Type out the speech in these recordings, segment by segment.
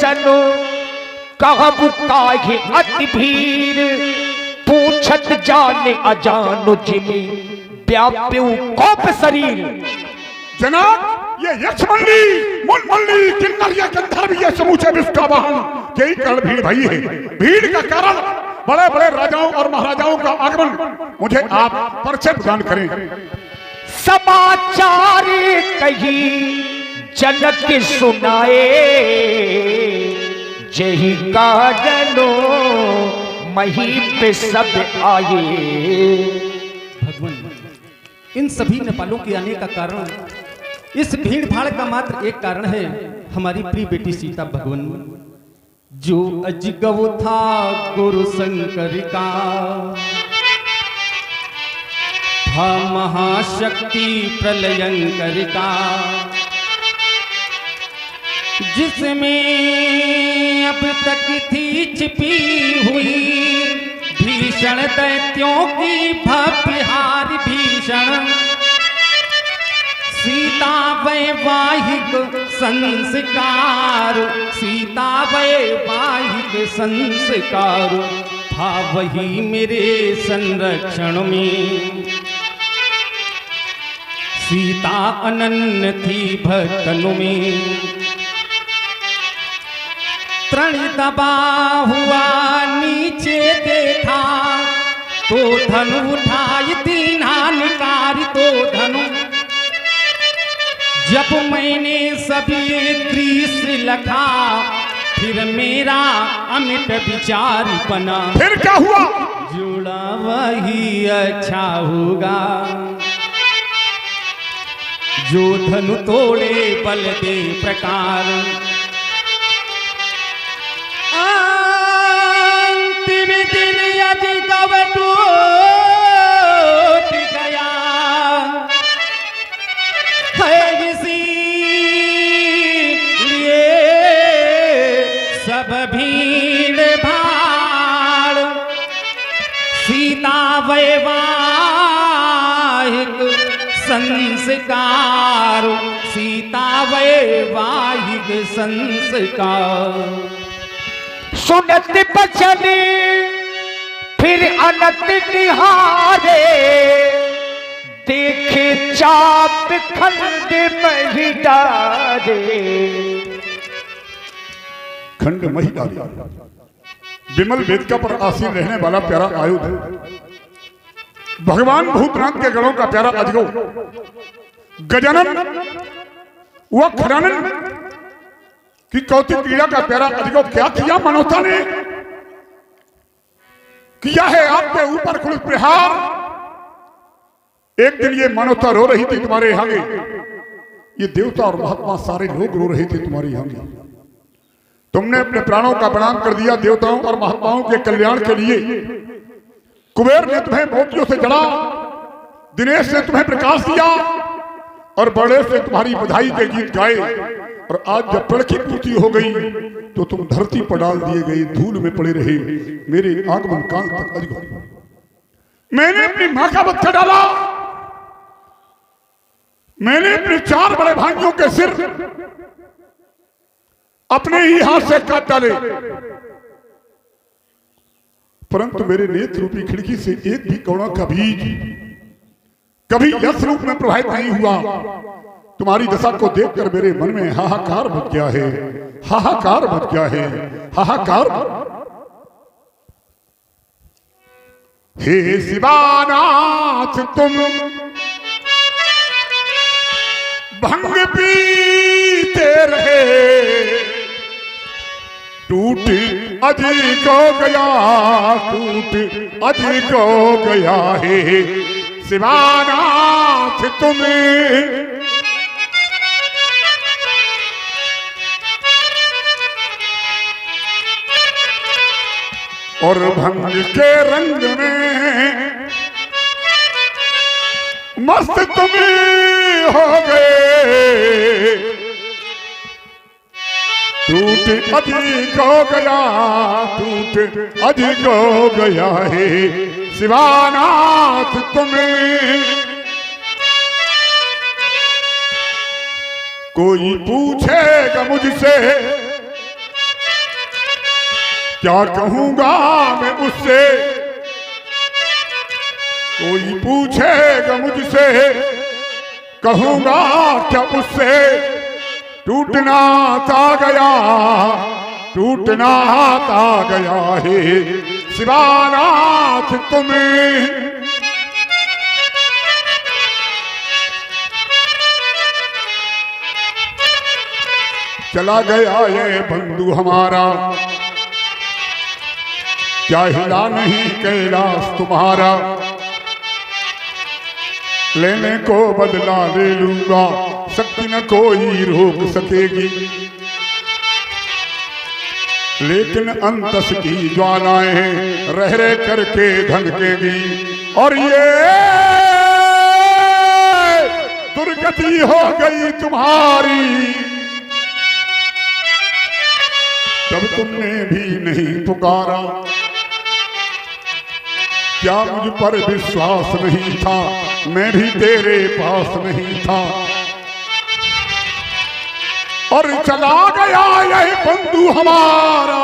सनो कहबु काहे अति भीड़ पूछत जाने अजानो जिमी व्याप्यु कोप शरीर। जनाब, ये यक्ष मंडली, मुन मंडली, किन्नर या गंधर्व, ये समूचे विश्व का वाहन, यही कारण भीड़ भई है। भीड़ का कारण बड़े बड़े राजाओं और महाराजाओं का आगमन। मुझे आप परिचय प्रदान करें। समाचार कही जनक सुनाए जही कारणो मही पे सब आए। भगवान, इन सभी नेपालों के आने का कारण, इस भीड़ भाड़ का मात्र एक कारण है, हमारी प्रिय बेटी सीता। भगवान, जो अजगव था गुरु शंकर का, था महाशक्ति प्रलयंकर का, जिसमें अब तक थी छिपी हुई भीषण दैत्यों की भव्यहार भीषण। सीता वैवाहिक संस्कार, सीता वैवाहिक संस्कार, था वही मेरे संरक्षण में। सीता अनन्य थी भक्तों में। तृण दबा हुआ नीचे देखा तो धनु उठाई दीना निकारी तो धनु। जब मैंने सभी दृश्य लखा फिर मेरा अमिट विचार बना। फिर क्या हुआ? जुड़ा वही अच्छा होगा जो धनु तोड़े बल दे प्रकार। अंतिम दिन यदि कब टूट गया है इसीलिए सब भीड़ भाड़। सीता वैवाहिक संस्कार, सीता वैवाहिक संस्कार। सुनत बचन फिर अनत निहारे देखे चाप खंड मही डारे। खंड मही डाले विमल वेदिका पर आसीन रहने वाला प्यारा आयुध, भगवान भूतनाथ के गणों का प्यारा अजगो, गजानन व खरानन कि कौतिक क्रीड़ा का प्यारा अजगो। क्या किया मनोता ने? किया है आपके ऊपर खुद प्रहार। एक दिन ये मनोता रो रही थी तुम्हारे आगे, ये देवता और महात्मा सारे लोग रो रहे थे तुम्हारे आगे। तुमने अपने प्राणों का प्रणाम कर दिया देवताओं और महात्माओं के कल्याण के लिए। कुबेर ने तुम्हें मोतियों से जड़ा, दिनेश ने तुम्हें प्रकाश दिया और बड़े से तुम्हारी बधाई के गीत गाए। और आज जब पेड़ की पूर्ति हो गई तो तुम धरती पर डाल दिए गए, धूल में पड़े रहे मेरे आगमन काल तक अजगो। मैंने अपनी मां का बच्चा डाला, मैंने अपने 4 बड़े भाइयों के सिर अपने ही हाथ से काट डाले, परंतु मेरे नेत्र रूपी खिड़की से एक भी कौड़ा का बीज कभी यश रूप में प्रभावित नहीं हुआ। तुम्हारी दशा को देखकर मेरे मन में हाहाकार मच गया है, हाहाकार मच गया है, हाहाकार। हे शिवानाथ तुम भंग पीते रहे, टूट अधिक हो गया, टूट अधिक हो गया है शिवानाथ तुम्हें। और भंग के रंग में मस्त तुम हो गए, टूट अधिक हो गया, टूट अधिक हो गया है शिवानाथ तुम्हें। कोई पूछेगा मुझसे क्या कहूंगा मैं उससे, कोई पूछेगा मुझसे, कहूंगा क्या उससे, टूटना ता गया, टूटना ता गया है सिवानाथ तुम्हें। चला गया ये बंधु हमारा, क्या हिला नहीं कैलाश तुम्हारा, लेने को बदला ले लूंगा, शक्ति न कोई रोक सकेगी, लेकिन अंतस की ज्वालाएं रह रह करके धधकेगी, और ये दुर्गति हो गई तुम्हारी, तब तुमने भी नहीं पुकारा, क्या मुझ पर विश्वास नहीं था, मैं भी तेरे पास नहीं था, और चला गया यह बंधु हमारा,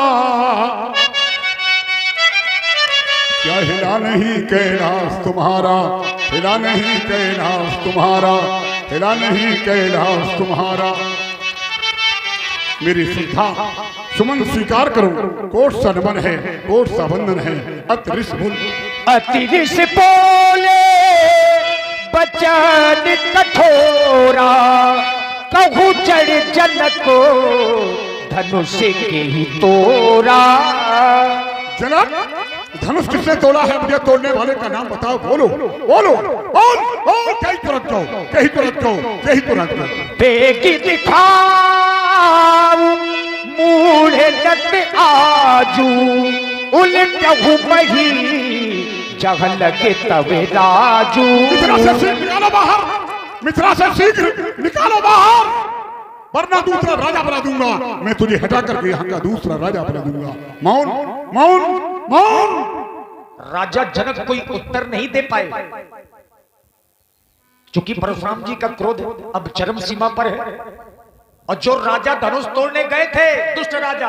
क्या हिला नहीं कैलाश तुम्हारा, हिला नहीं कैलाश तुम्हारा, हिला नहीं कैलाश तुम्हारा। मेरी श्रद्धा सुमन स्वीकार करो, कोट सा नमन है, कोट सा बंधन है, अतिरिस बोल, अतिरिस बोले बचन कठोरा, कहूँ चढ़ जनक को धनुष के ही तोड़ा। जनक धनुष किसने तोड़ा है, मुझे तोड़ने वाले का नाम बताओ, बोलो बोलो, बोल कहीं तुरंत जाओ, कहीं तुरंत जाओ, कहीं तुरंत जाओ। बेगी दिखाओ मूढ़ लत आजू, उलटहु बही जग लगे तवे राजू। मित्रा से शीघ्र निकालो बाहर, मित्रा से शीघ्र निकालो बाहर, वरना दूसरा राजा बना दूंगा मैं, तुझे हटा करके यहाँ का दूसरा राजा बना दूंगा। मौन मौन मौन। राजा जनक कोई उत्तर नहीं दे पाए, क्योंकि परशुराम जी का क्रोध अब चरम सीमा पर है, और जो राजा धनुष तोड़ने गए थे दुष्ट राजा,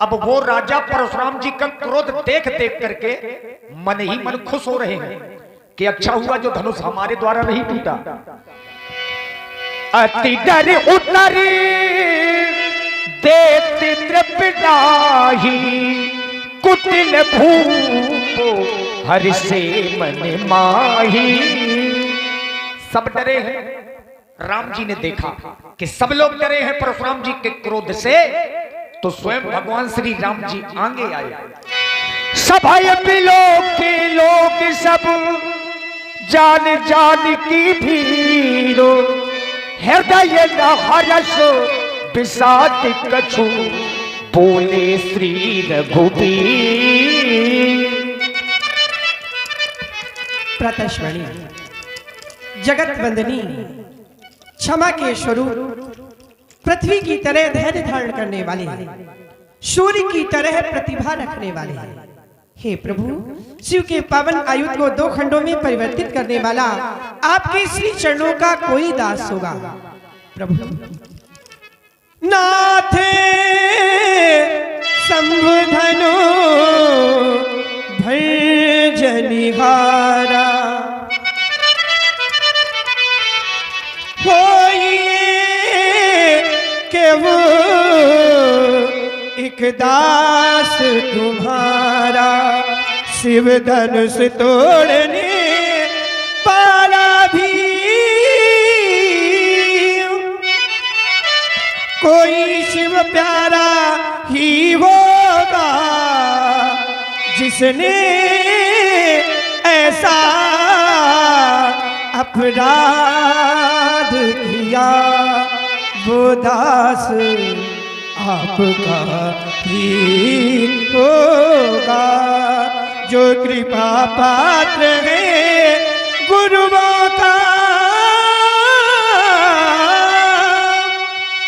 अब वो राजा परशुराम जी का क्रोध देख देख करके मन ही मन खुश हो रहे हैं कि अच्छा हुआ जो धनुष हमारे द्वारा नहीं टूटा। अति डर उतरी देते तृप्ताही, कुटिल भूपो हर से मन माही। सब डरे हैं, राम जी ने देखा कि सब लोग डरे हैं परशुराम जी के क्रोध से, तो स्वयं भगवान श्री राम जी आगे आए। सभय बिलोक के लोग सब जान जान की भीरो, हृदय न हर्ष विषाद कछु, बोले श्री रघुबीर। प्रतश्वनी जगत वंदनी क्षमा के स्वरूप, पृथ्वी की तरह धैर्य धारण करने वाले, सूर्य की तरह प्रतिभा रखने वाले, हे प्रभु शिव के पावन आयुध को दो खंडों में परिवर्तित करने वाला आपके श्री चरणों का कोई दास होगा। प्रभु नाथे संबुधनो भजनिहारा, के वो एक दास तुम्हारा, शिव धनुष तोड़ने पाला भी कोई शिव प्यारा ही होगा, जिसने ऐसा अपराध किया, वो दास आपका ही होगा। जो कृपा पात्र है गुरुओं का,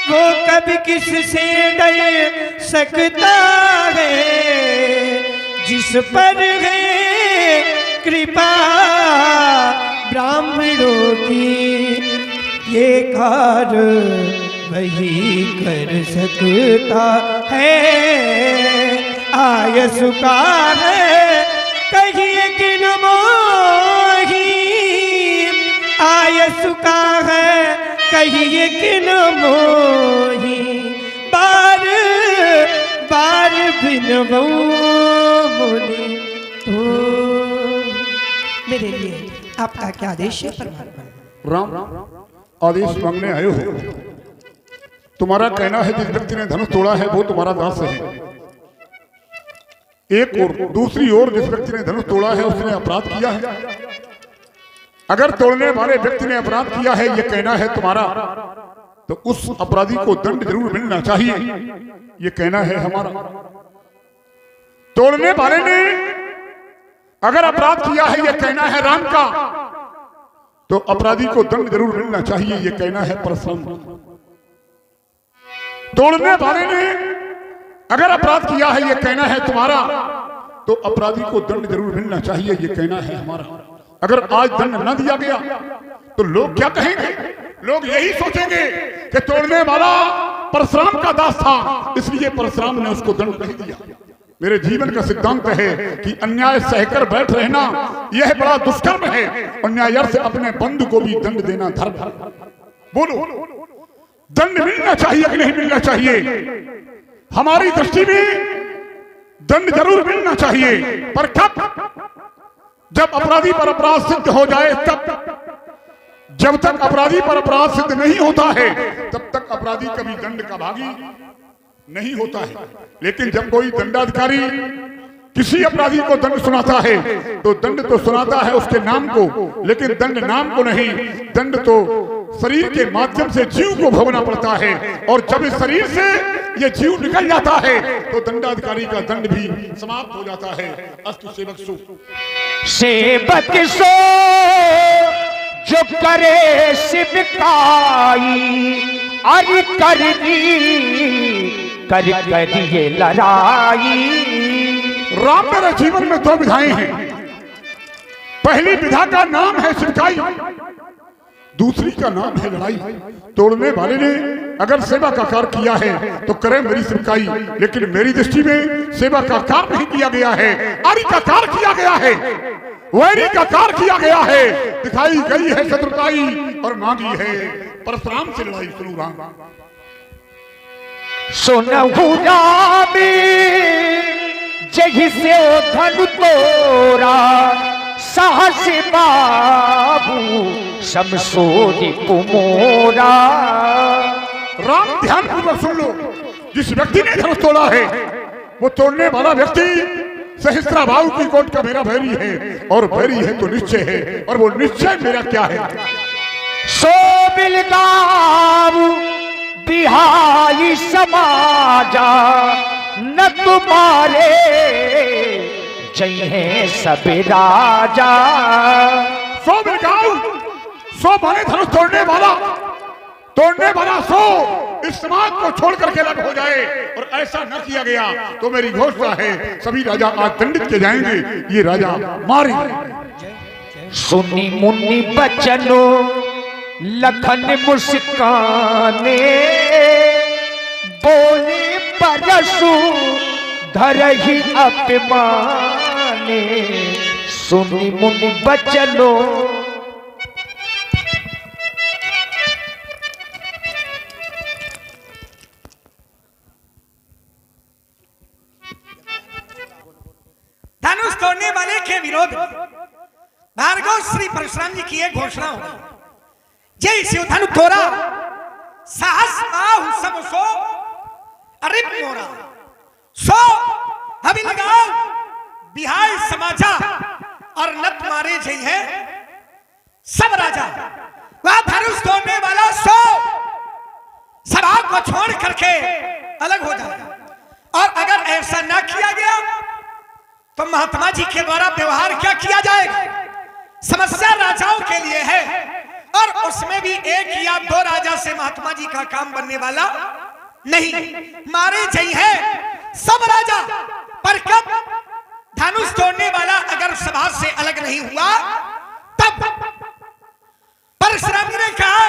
वो कभी किससे डर सकता है, जिस पर है कृपा ब्राह्मणों की, ये कार्य वही कर सकता है। आय सुका है कहिए कि न मोही, आय सुका है कहिए कि न मोही, बार बार बिनबो मुनि हो। मेरे लिए आपका क्या आदेश है परमात्मा? राम आदेश मांगने आए हो। तुम्हारा कहना है जिस व्यक्ति ने धनुष तोड़ा है वो तुम्हारा दास है। एक और दूसरी ओर जिस व्यक्ति ने धनुष तोड़ा है उसने अपराध किया है। अगर तोड़ने वाले व्यक्ति ने अपराध किया है ये कहना है तुम्हारा, तो उस अपराधी को दंड जरूर मिलना चाहिए, ये कहना है हमारा। तोड़ने वाले ने अगर अपराध किया है ये कहना है राम का, तो अपराधी को दंड जरूर मिलना चाहिए, ये कहना है परशुराम। तोड़ने वाले ने अगर अपराध किया है ये कहना है तुम्हारा, तो अपराधी को दंड जरूर मिलना चाहिए, ये कहना है हमारा। अगर आज दंड न दिया गया तो लोग क्या कहेंगे? लोग यही सोचेंगे कि तोड़ने वाला परशुराम का दास था, इसलिए परशुराम ने उसको दंड नहीं दिया। मेरे जीवन का सिद्धांत है कि अन्याय सहकर बैठ रहना यह बड़ा दुष्कर्म है। अन्याय से अपने बंधु को भी दंड देना धर्म है। बोलो, दंड मिलना चाहिए कि नहीं मिलना चाहिए? हमारी दृष्टि में दंड जरूर मिलना चाहिए, पर कब? जब अपराधी पर अपराध सिद्ध हो जाए तब। जब तक अपराधी पर अपराध सिद्ध नहीं होता है तब तक अपराधी कभी दंड का भागी नहीं होता है। लेकिन जब कोई दंडाधिकारी किसी अपराधी को दंड सुनाता है तो दंड तो सुनाता है उसके नाम को, लेकिन दंड नाम को नहीं। दंड तो शरीर के माध्यम से जीव को भोगना पड़ता है, और जब इस शरीर से ये जीव निकल जाता है तो दंडाधिकारी का दंड भी समाप्त हो जाता है। अस्तु सेवक सो, सेवक सो जो करे शिवकाई, अरि कर करिए लड़ाई। राम मेरे जीवन में दो विधाएं हैं। पहली विधा का नाम है शिवकाई, दूसरी का नाम है लड़ाई। तोड़ने वाले ने अगर सेवा का कार्य किया है तो करे मेरी शिवकाई, लेकिन मेरी दृष्टि में सेवा का कार्य नहीं किया गया है, आरी का कार्य किया गया है, वैरी का कार्य किया गया है। दिखाई गई है शत्रुताई और मांगी है परशुराम से लड़ाई। सुनो राम, सुनहु राम जहि से धनु तोरा, साहस बाबू शमशोरी कुमोरा। राम ध्यान पूर्वक सुन लो, जिस व्यक्ति ने धनुष तोड़ा है वो तोड़ने वाला व्यक्ति सहस्त्राबाहु की कोट का मेरा भैरी है, और भैरी है तो निश्चय है, और वो निश्चय मेरा क्या है? सो बिलगाऊ बिहाई समाजा, न तुम्हारे जय है सब राजा। सो बिलगाऊ, सो माने धनुष तोड़ने वाला, तोड़ने वाला सो इस समाज को छोड़ करके अलग हो जाए, और ऐसा न किया गया तो मेरी घोषणा है सभी राजा आज दंडित किए जाएंगे, ये राजा मारे। सुनी मुनि बचनो लखन मुस्काने, बोले परशु धरहि अपमाने। सुनी मुनि बचनो धनुष तोड़ने वाले के विरोध भार्गव श्री परशुराम जी की एक घोषणा हो गई, जय शिव धनु तोरा, साहस बाहु सब सो अरे मोरा, सो अभी लगाओ बिहार समाजा, और नत मारे जय है सब राजा। वह धनुष तोड़ने वाला सो सभा को छोड़ करके अलग हो जाएगा, और अगर ऐसा ना किया गया तो महात्मा जी के द्वारा व्यवहार क्या किया जाएगा? समस्या राजाओं के लिए है, और उसमें भी एक या दो राजा से महात्मा जी का काम बनने वाला नहीं। मारे जय है सब राजा, पर कब? धनुष तोड़ने वाला अगर सभा से अलग नहीं हुआ तब। परशुराम ने कहा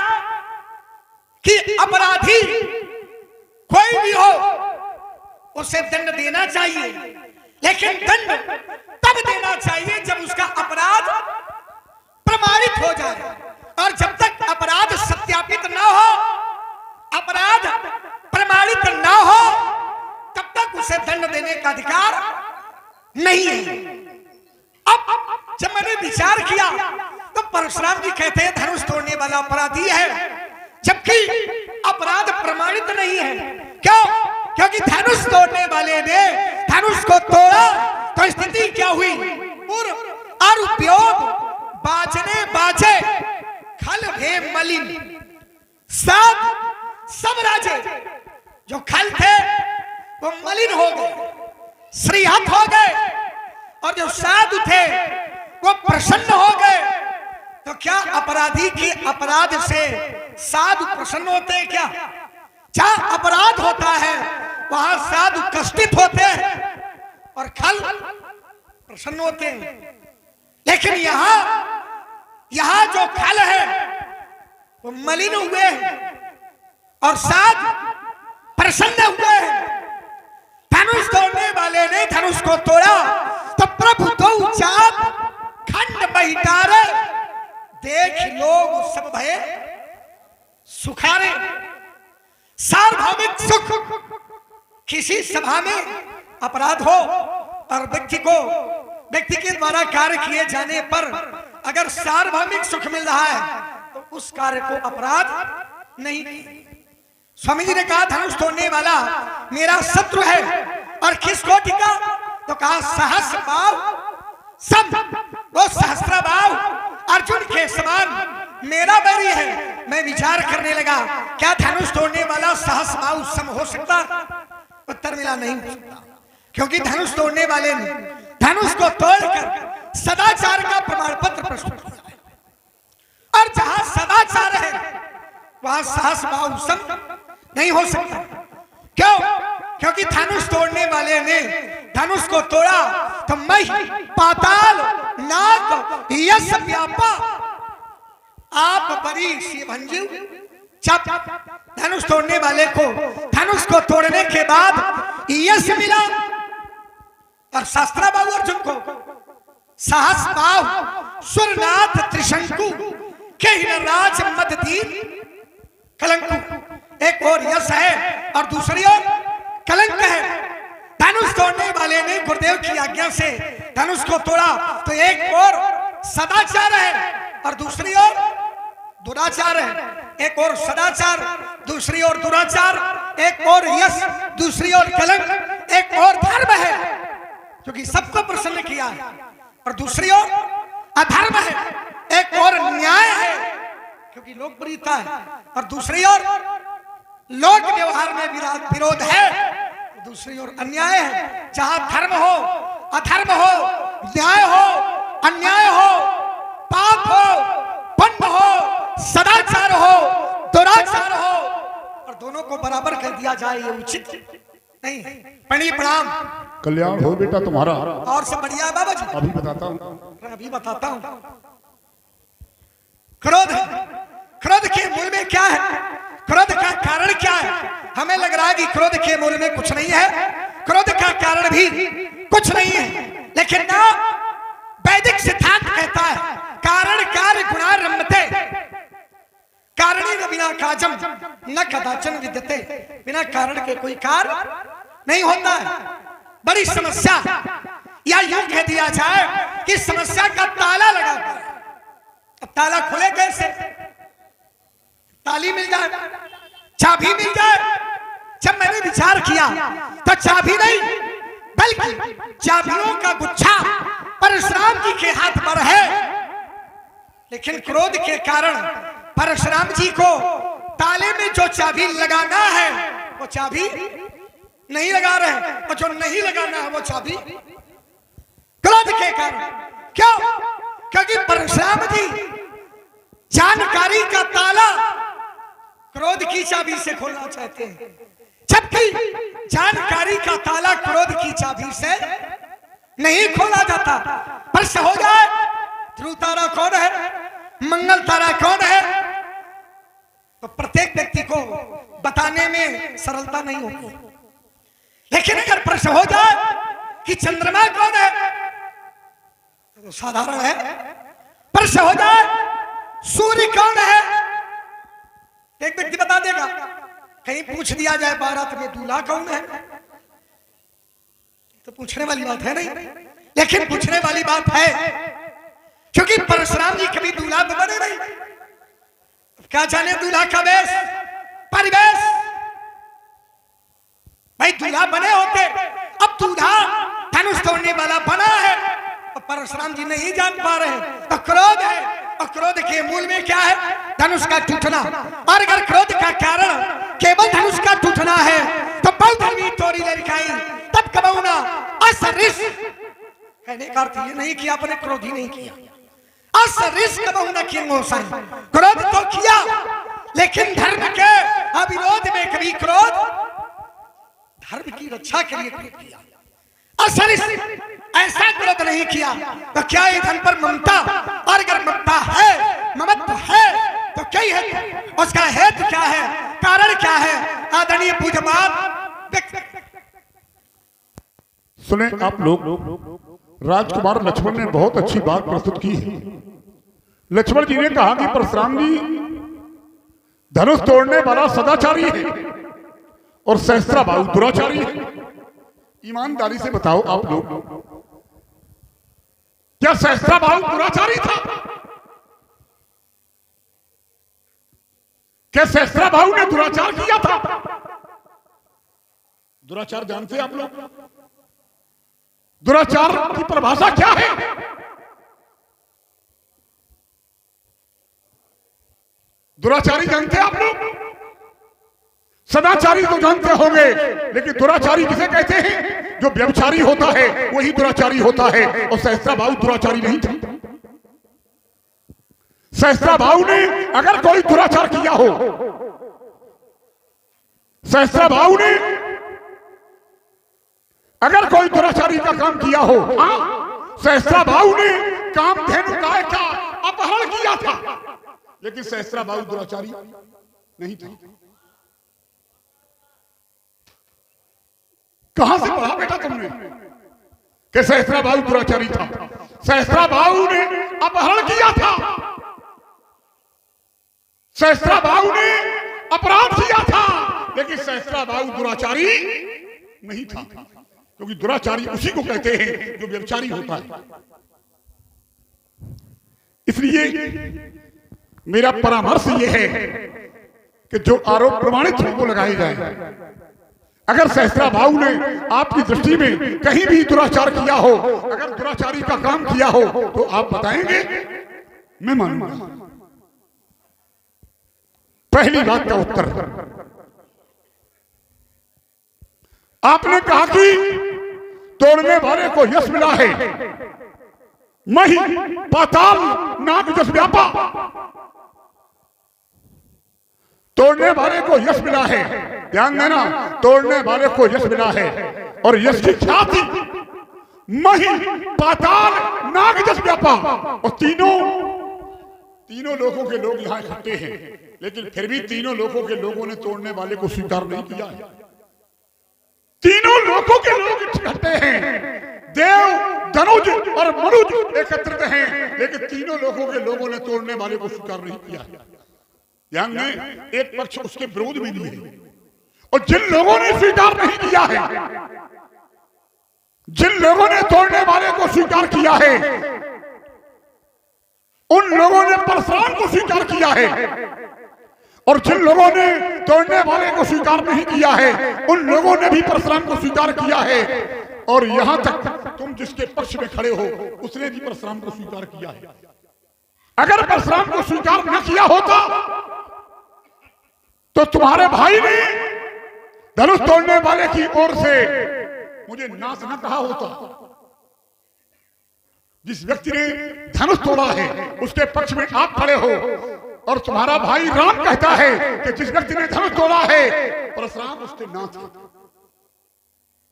कि अपराधी कोई भी हो उसे दंड देना चाहिए, लेकिन दंड तब देना चाहिए जब उसका अपराध प्रमाणित हो जाए। और जब तक अपराध सत्यापित ना हो, अपराध प्रमाणित ना हो, तब तक उसे दंड देने का अधिकार नहीं है। अब जब मैंने विचार किया तो परशुराम जी कहते हैं धनुष तोड़ने वाला अपराधी है, जबकि अपराध प्रमाणित नहीं है। क्यों? क्योंकि धनुष तोड़ने वाले ने धनुष को तोड़ा तो स्थिति क्या हुई? पूर्व और उपयोग बाजने बाजे खल भे मलिन। सब राजे जो खल थे वो मलिन हो गए, श्रीहत हो गए, और जो साधु थे वो प्रसन्न हो गए। तो क्या अपराधी की अपराध से साधु प्रसन्न होते हैं क्या? जहां अपराध होता है वहां साधु कष्टित होते हैं और खल प्रसन्न होते हैं। लेकिन यहां जो खल है वो मलिन हुए हैं और साधु प्रसन्न हुए हैं। धनुष तोड़ने वाले ने धनुष को तोड़ा तो प्रभु दो चाप खंड बहिटारे, देख लोग सब भय सुखारे। सार्वभौमिक सुख, किसी सभा में अपराध हो और व्यक्ति के द्वारा कार्य किए जाने पर अगर सार्वभौमिक सुख मिल रहा है तो उस कार्य को अपराध नहीं। स्वामी जी ने कहा धनुष तोड़ने वाला मेरा शत्रु है, और किस कोटि का? तो कहा सहस्र बाहु, सब वो सहस्त्र बाहु अर्जुन के समान मेरा बैरी है। मैं विचार करने लगा क्या धनुष तोड़ने वाला सहस्र बाहु सम हो सकता? उत्तर मिला नहीं हो सकता, क्योंकि धनुष तोड़ने वाले ने धनुष को तोड़कर सदाचार का प्रमाण पत्र प्रस्तुत किया है, और जहां सदाचार है वहां सहस्र बाहु सम नहीं हो सकता। क्यों? क्योंकि धनुष तोड़ने वाले ने धनुष को तोड़ा तो मही पाताल नाग यश व्यापा आप परी सी भंजू चप। धनुष तोड़ने वाले को धनुष को तोड़ने के बाद यश मिला, और शास्त्रा बाहु अर्जुन को सहस बाहु सुरनाथ त्रिशंकु के राज मददीन कलंकु। एक और यश है और दूसरी ओर कलंक है। धनुष तोड़ने वाले ने गुरुदेव की आज्ञा से धनुष को तोड़ा तो एक और सदाचार है और दूसरी ओर दुराचार है। एक और सदाचार, दूसरी ओर दुराचार, एक और यश, दूसरी ओर कलंक, एक और धर्म है क्योंकि सबको प्रसन्न किया है, और दूसरी ओर अधर्म है। एक और न्याय है क्योंकि लोकप्रियता है, और दूसरी ओर लोक व्यवहार में विरोध है, दूसरी ओर अन्याय है। जहां धर्म हो, अधर्म हो, न्याय हो, अन्याय हो, पाप हो, पुण्य हो, सदाचार हो, दुराचार हो, और दोनों को बराबर कर दिया जाए ये उचित नहीं। प्रणी प्रणाम। कल्याण हो बेटा तुम्हारा। और सब बढ़िया बाबा जी? अभी बताता हूँ। क्रोध के मूल में क्या है? क्रोध का कारण क्या है? हमें लग रहा है कि क्रोध के मूल में कुछ नहीं है, क्रोध का कारण भी कुछ नहीं है, लेकिन ना वैदिक सिद्धांत कहता है कारण कार्य गुणा रमते, कारणी न बिना काजम न कदाचन विद्यते। बिना कारण के कोई कार्य नहीं होता है। बड़ी समस्या, या यूं कह दिया जाए कि समस्या का ताला लगा है। अब ताला खुले कैसे? ताली मिल जाए, चाबी मिल जाए। जब मैंने विचार किया तो चाबी नहीं बल्कि चाबियों का गुच्छा परशुराम जी के हाथ पर है, लेकिन क्रोध के कारण परशुराम जी को ताले में जो चाबी लगाना है वो चाबी नहीं लगा रहे, और जो नहीं लगाना है वो चाबी क्रोध के कारण। क्यों? क्योंकि परशुराम जी जानकारी का ताला क्रोध की चाबी से खोलना चाहते हैं, जबकि जानकारी का ताला क्रोध की चाबी से नहीं खोला जाता। प्रश्न हो जाए ध्रुव तारा कौन है, मंगल तारा कौन है, तो प्रत्येक व्यक्ति को बताने में सरलता नहीं होती, लेकिन अगर प्रश्न हो जाए कि चंद्रमा कौन है तो साधारण है। प्रश्न हो जाए सूर्य कौन है, एक व्यक्ति बता देगा। कहीं पूछ दिया जाए बारात में दूल्हा कौन है, तो पूछने वाली बात है नहीं, लेकिन पूछने वाली बात है क्योंकि परशुराम जी कभी दूल्हा तो बने नहीं। क्या जाने दूल्हा का वेश परिवेश, भाई दूल्हा बने होते। अब दूल्हा धनुष तोड़ने वाला बना है और परशुराम जी नहीं जान पा रहे, तो क्रोध है, और क्रोध के मूल में क्या है, धनुष का टूटना। और अगर क्रोध का कारण केवल धनुष का टूटना है तो बहुत धर्मी तोरी लड़काई तब कबौना असरिस, कहने का अर्थ ये नहीं कि आपने क्रोध ही नहीं किया, असरिस कबौना किंगो सर, क्रोध तो किया लेकिन धर्म के अविरोध में कभी क्रोध, धर्म की रक्षा के लिए क्रोध किया। असरिस ऐसा क्रोध नहीं किया तो क्या ये धन पर ममता, और अगर ममता है ममत्व है तो क्या है, उसका हेतु क्या है, कारण क्या है। आदरणीय पूज्यपाद सुने आप लोग, राजकुमार लक्ष्मण ने बहुत अच्छी बात प्रस्तुत की है। लक्ष्मण जी ने कहा कि परशुराम जी धनुष तोड़ने वाला सदाचारी है और सहस्त्राबाहु दुराचारी है। ईमानदारी से बताओ आप लोग, क्या सहस्त्राबाहु दुराचारी था? क्या सहस्त्राबाहु ने दुराचार किया था? दुराचार जानते हैं आप लोग? दुराचार की परिभाषा क्या है? दुराचारी जानते हैं आप लोग? सदाचारी तो जानते होंगे, लेकिन दुराचारी किसे कहते हैं? जो व्यभिचारी होता है वही दुराचारी होता है, और सहस्त्राबाहु दुराचारी नहीं था। सहस्त्राबाहु ने अगर कोई दुराचार किया हो, सहस्त्राबाहु ने अगर कोई दुराचारी का काम किया हो, सहस्त्राबाहु ने कामधेनु गाय का अपहरण किया था, लेकिन सहस्त्राबाहु दुराचारी नहीं था। कहां से पढ़ा बेटा तुमने कि सहस्त्राबाहु दुराचारी था? सहस्त्राबाहु ने अपहरण किया था, सहस्त्राबाहु ने अपराध किया था, लेकिन सहस्त्राबाहु दुराचारी नहीं था, क्योंकि दुराचारी उसी को कहते हैं जो व्यभिचारी होता है। इसलिए मेरा परामर्श यह है कि जो आरोप प्रमाणित हो वो लगाए जाए। अगर सहस्त्राबाहु ने आपकी दृष्टि में कहीं भी दुराचार किया हो, अगर दुराचारी का काम किया हो, तो आप बताएंगे, मैं मानूंगा। पहली बात का उत्तर, आपने कहा कि तोड़ने वाले को यश मिला है, मही पाताल नाग जस व्यापा। तोड़ने वाले को यश मिला है, ध्यान देना, तोड़ने वाले को यश मिला है, और यश की ख्याति मही पाताल नाग जस व्यापा। और तीनों लोगों के लोग यहां इकट्ठे हैं, लेकिन फिर भी तीनों लोगों के लोगों ने तोड़ने वाले को स्वीकार नहीं किया है। तीनों लोगों के लोग इकट्ठे हैं, देव धनुज और मनुज एकत्रित हैं, लेकिन तीनों लोगों के लोगों ने तोड़ने वाले को स्वीकार नहीं किया है। ध्यान में, एक पक्ष उसके विरोध में भी है, और जिन लोगों ने स्वीकार नहीं किया है, जिन लोगों ने तोड़ने वाले को स्वीकार किया है, उन लोगों ने परशुराम को स्वीकार किया है, और जिन लोगों ने तोड़ने वाले को स्वीकार नहीं किया है, उन लोगों ने भी परशुराम को स्वीकार किया है। और यहां तक तुम जिसके पक्ष में खड़े हो उसने भी परशुराम को स्वीकार किया है। अगर परशुराम को स्वीकार न किया होता तो तुम्हारे भाई ने धनुष तोड़ने वाले की ओर से मुझे नाथ न कहा होता। जिस व्यक्ति ने धनुष तोड़ा है उसके पक्ष में आप खड़े हो, और तुम्हारा भाई राम कहता है कि जिस व्यक्ति ने धनुष तोड़ा है परशुराम उसके नाथ है।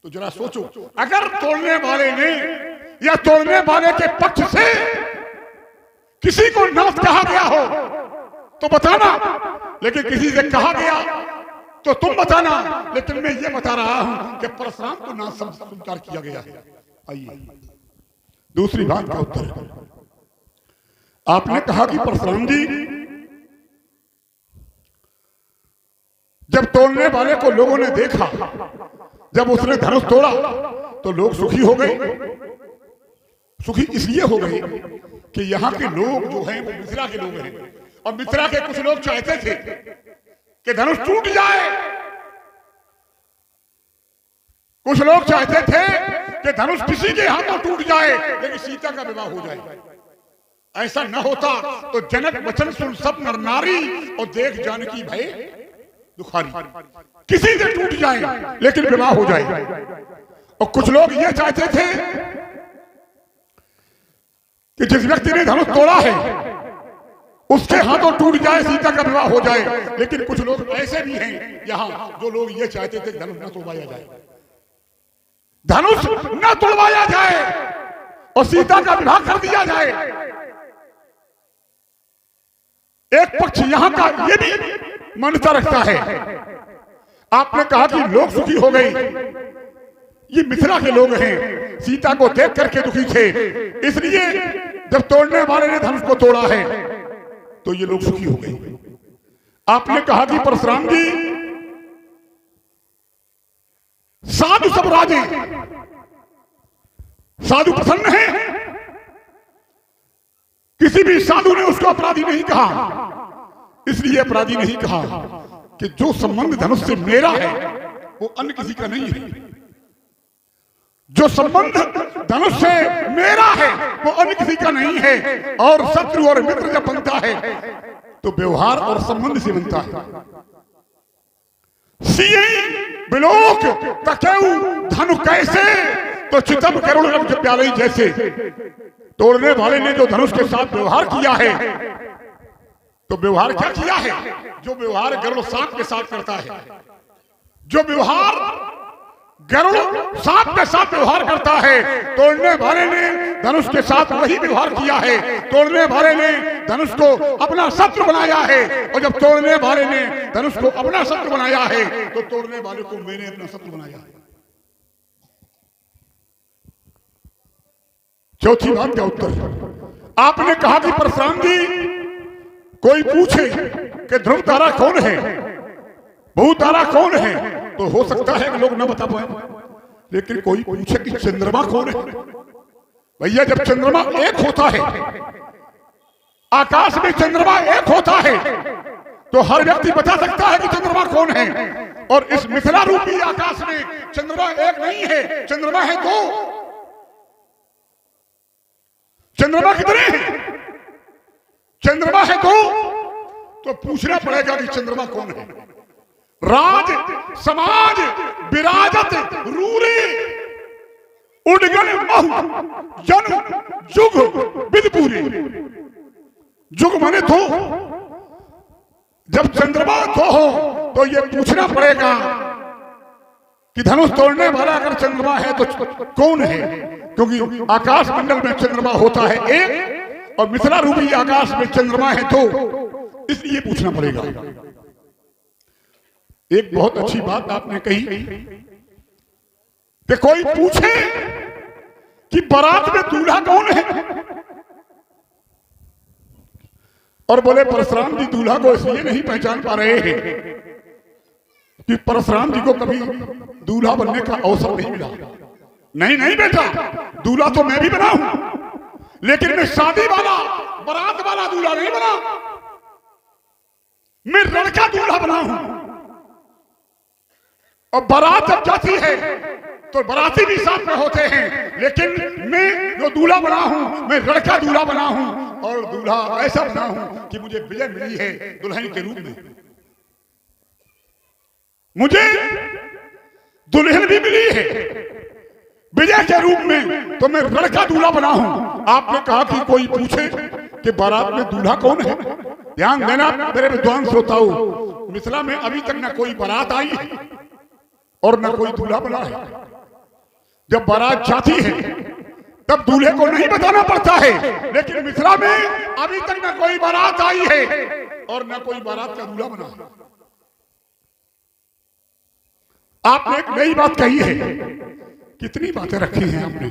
तो जरा सोचो, अगर तोड़ने वाले ने या तोड़ने वाले के पक्ष से किसी को नाथ कहा गया हो तो बताना, लेकिन किसी से कहा गया तो तुम बताना, लेकिन मैं ये बता रहा हूं कि परशुराम को ना स्वीकार किया गया है। आइए दूसरी बात का उत्तर। आपने कहा कि परशुराम जी जब तोड़ने वाले को लोगों ने देखा, जब उसने धनुष तोड़ा तो लोग सुखी हो गए। सुखी इसलिए हो गए कि यहाँ के लोग जो हैं वो मिथिला के लोग हैं, और मिथिला के कुछ लोग चाहते थे कि धनुष टूट जाए। कुछ लोग चाहते थे कि धनुष किसी के हाथों टूट जाए लेकिन सीता का विवाह हो जाए। ऐसा न होता तो जनक वचन सुन सब नर नारी, और देख जानकी भय दुखारी। किसी से टूट जाए लेकिन विवाह हो जाए। और कुछ लोग ये चाहते थे कि जिस व्यक्ति ने धनुष तोड़ा है उसके हाथों टूट जाए, सीता का विवाह हो जाए। लेकिन कुछ लोग ऐसे भी हैं यहां जो लोग ये चाहते थे धनुष न तोड़वाया जाए, धनुष न तोड़वाया जाए और सीता का विवाह कर दिया जाए। एक पक्ष यहां का ये भी मान्यता रखता है। आपने कहा कि लोग सुखी हो गए, ये मिथिला के लोग हैं, सीता को देख करके दुखी थे, इसलिए जब तोड़ने वाले ने धनुष को तोड़ा है तो ये लोग सुखी हो गए। आपने कहा कि परशुराम जी साधु सब राजे, साधु प्रसन्न है, किसी भी साधु ने उसको अपराधी नहीं कहा। इसलिए अपराधी नहीं कहा कि जो संबंध धनुष से मेरा है वो अन्य किसी का नहीं है। जो संबंध धनुष से मेरा है वो अन्य किसी का नहीं है। और शत्रु और मित्र जब बनता है तो व्यवहार और संबंध से बनता है। बिलोक तकेऊ धनु कैसे, तो चितम करुण रब प्याले जैसे। तोड़ने वाले ने जो धनुष के साथ व्यवहार किया है, तो व्यवहार क्या किया है? जो व्यवहार गरुड़ सांप के साथ करता है, जो व्यवहार गरुड़ सांप के साथ व्यवहार करता है, तोड़ने वाले ने धनुष के साथ वही व्यवहार किया है। तोड़ने वाले ने धनुष को अपना शत्रु बनाया है, और जब तोड़ने वाले ने धनुष को अपना शत्रु बनाया है तो तोड़ने वाले को मैंने अपना शत्रु बनाया है। चौथी बात का उत्तर। आपने कहा कि परशुराम जी कोई पूछे कि ध्रुव तारा कौन है, भू तारा कौन है, तो हो सकता है कि लोग न बता पाए। लेकिन कोई पूछे कि चंद्रमा कौन है, भैया जब चंद्रमा एक होता है, आकाश में चंद्रमा एक होता है, तो हर व्यक्ति बता सकता है कि चंद्रमा कौन है। और इस मिथिला रूपी आकाश में चंद्रमा एक नहीं है, चंद्रमा है दो। चंद्रमा कितने हैं? चंद्रमा है दो। तो पूछना पड़ेगा कि चंद्रमा कौन है। राज समाज विराजत रूरे उडगन महु जन जुग विदपुरी। जुग माने दो। जब चंद्रमा दो हो तो ये पूछना पड़ेगा कि धनुष तोड़ने वाला अगर चंद्रमा है तो कौन है, क्योंकि आकाश मंडल में चंद्रमा होता है एक और मिथिला रूपी आकाश में चंद्रमा है दो, इसलिए पूछना पड़ेगा। एक बहुत अच्छी बात आपने कही कि कोई पूछे कि बारात में दूल्हा कौन है, और बोले परशुराम जी दूल्हा को इसलिए नहीं पहचान पा रहे हैं कि परशुराम जी को कभी दूल्हा बनने का अवसर नहीं मिला। नहीं नहीं बेटा, दूल्हा तो मैं भी बना हूं, लेकिन मैं शादी वाला बारात वाला दूल्हा नहीं बना, मैं लड़का दूल्हा बना हूं। और बारात जब जाती है तो बाराती भी साथ में होते हैं, लेकिन मैं जो दूल्हा बना हूं, मैं लड़का दूल्हा बना हूं, और दूल्हा ऐसा बना हूं कि मुझे विजय मिली है दुल्हन के रूप में। मुझे दुल्हन भी मिली है विजय के रूप में, तो मैं लड़का दूल्हा बना हूं। आपने कहा कि कोई पूछे कि बारात में दूल्हा कौन है। ध्यान देना मेरे विद्वान श्रोताओं, मिथिला में अभी तक न कोई बारात आई है और न कोई दूल्हा बना है। जब बारात जाती है तब दूल्हे को नहीं बताना पड़ता है, लेकिन मिथिला में अभी तक न कोई बारात आई है और न कोई बारात का दूल्हा बना है। आपने एक नई बात कही है। कितनी बातें रखी हैं आपने।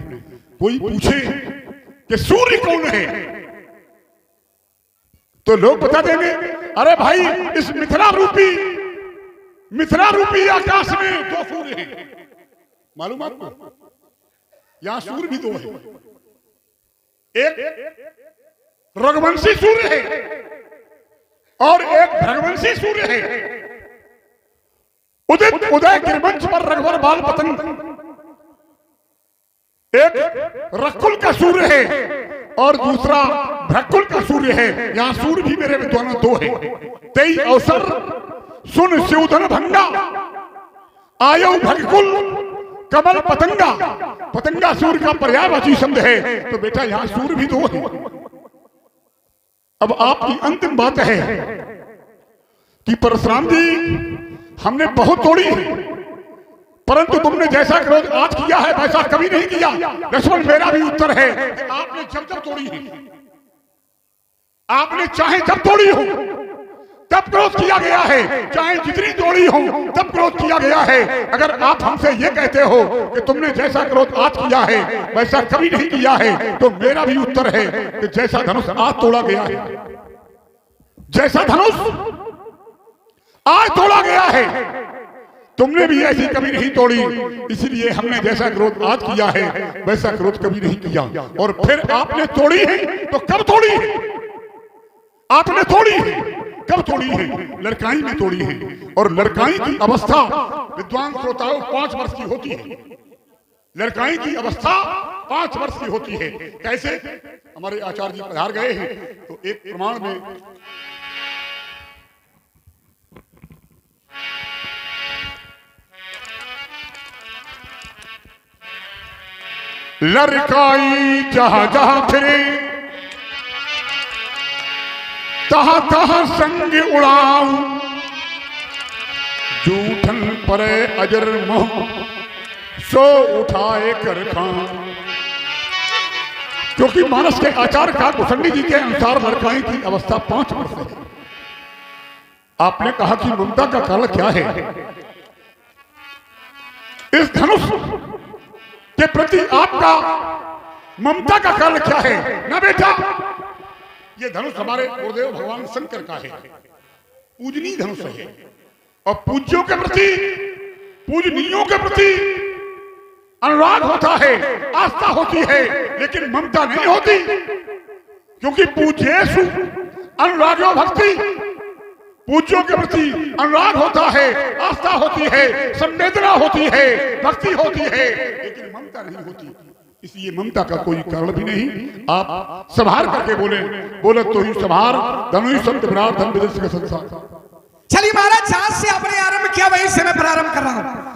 कोई पूछे कि सूर्य कौन है तो लोग बता देंगे, अरे भाई इस मिथिला रूपी आकाश में 2 सूर्य हैं। मालूम आपको? यहां सूर्य भी 2 है। एक रघुवंशी सूर्य है और एक भृगवंशी सूर्य है। उदय गिरवंश पर रघुवर बाल पतंग एक रकुल का सूर्य है और दूसरा भ्रकुल का सूर्य है। यहां सूर्य भी मेरे विद्वान 2 है। 23 अवसर सुन स्यूधन भंगा आयो भगकुल कमल पतंगा सूर्य का पर्यायवाची शब्द है। तो बेटा यहां सूर्य भी 2 है। अब आपकी अंतिम बात है कि परशुराम जी हमने बहुत तोड़ी है, परंतु तुमने जैसा क्रोध आज किया है वैसा कभी नहीं किया। लक्ष्मण मेरा भी उत्तर है कि आपने जब तोड़ी है, आपने चाहे जब तोड़ी हो तब क्रोध किया गया है, चाहे जितनी तोड़ी हो तब क्रोध किया गया है। अगर आप हमसे ये कहते हो कि तुमने जैसा क्रोध आज किया है वैसा कभी नहीं किया है, तो मेरा भी उत्तर है कि जैसा धनुष आज तोड़ा गया है, जैसा धनुष आज तोड़ा गया है, तुमने भी ऐसी कभी नहीं तोड़ी। इसलिए हमने जैसा क्रोध आज किया है वैसा क्रोध कभी नहीं किया। और फिर आपने तोड़ी है तो कब तोड़ी है? आपने तोड़ी है कब तोड़ी है? लड़काई में तोड़ी है। और लड़काई की अवस्था विद्वान श्रोताओं 5 वर्ष की होती है। लड़काई की अवस्था 5 वर्ष की होती है। कैसे? हमारे आचार्य जी पधार गए हैं तो एक प्रमाण में लड़काई जहां जहां फिरे तहां तहां संग उड़ाऊं जूठन परे अजर मोह सो उठाए कर खाऊं। क्योंकि मानस के आचार्य का कुसंडी जी के अनुसार लड़काई की अवस्था 5 वर्ष है। आपने कहा कि ममता का काल क्या है? इस धनुष के प्रति आपका ममता का काल क्या है? ना बेटा, ये धनुष हमारे गुरुदेव भगवान शंकर का है, पूजनीय धनुष है। और पूज्यों के प्रति, पूजनीयों के प्रति अनुराग होता है, आस्था होती है, लेकिन ममता नहीं होती। क्योंकि पूज्येषु अनुरागो भक्ति, पूज्यों के प्रति अनुराग होता है, आस्था होती है, संवेदना होती है, भक्ति होती है, लेकिन ममता नहीं होती। इसलिए ममता का कोई कारण भी नहीं। आप संभार करके बोले तो ही संभार धनु संत विराट धन विदेश का संसार। चलिए महाराज, जहां से आपने आरंभ किया वहीं से मैं प्रारंभ कर रहा हूं।